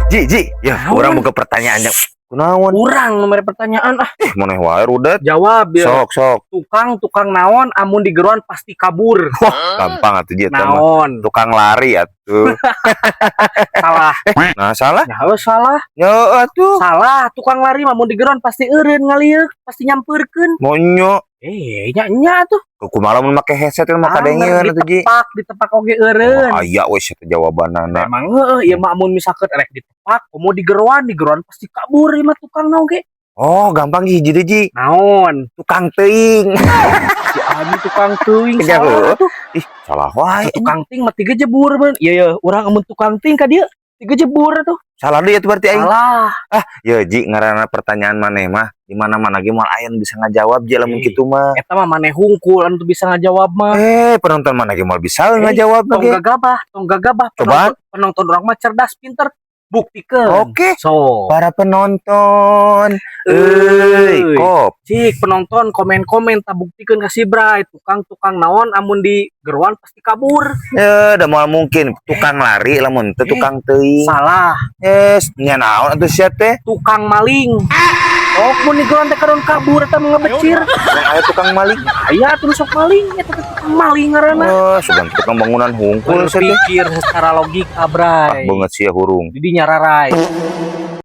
Ji, ya orang buka pertanyaannya. Kunaon? Kurang nomor pertanyaan Maneh wae rudet. jawab ya. Sok. Tukang naon amun digeruan pasti kabur. Gampang atuh Ji eta mah. Naon? Tukang lari atuh. Salah. Nah, salah? Ya salah. Ya atuh. Salah, tukang lari mah mun digeruan pasti eureun ngalieur, pasti nyamperkeun. Monyo. Nya tuh. Kumaha mun make headset mah kadengeun atuh Ji. Ditepak oge eureun. Aya we eta jawabanana. Emang ieu mah mun misalkeun rek ditepak, komo digeruan pasti kabur ieu mah tukang naon ge. Oh, gampang hiji deui Ji. Naon? Tukang teuing. Si Abi tukang teuing Kerja salah tuh. Ih, salah wae. Tukang ting mah tiga jebur beun. Iya, urang amun tukang ting ka dieu tiga jebur tuh. Salah deui atuh berarti aing. Salah. Ya Ji, ngaranna pertanyaan maneh mah di mana-mana ge moal aya nu bisa ngajawab Ji lamun kitu mah. Eta mah maneh hungkul anu bisa ngajawab mah. Penonton mana ge moal bisa ngajawab Tong ge. gagabah. Coba. Penonton urang mah cerdas, pinter. Buktikan. Oke. So, Para penonton, kop. cik penonton komen-komen tak buktikan kasih Bray tukang naon amun di geruan pasti kabur. Da moal mungkin tukang lari lamun teu tukang teuing. Salah. Nya naon atuh sia teh? Tukang maling. Oh, mun di geruan teh karon kabur eta ngebecir. Yang aya tukang maling. Aya atuh sok maling, eta tukang maling ngaranna. Sugan tukang bangunan hungkul sia teh. Berpikir secara logika Bray. Banget sia hurung. Jadi nyararai.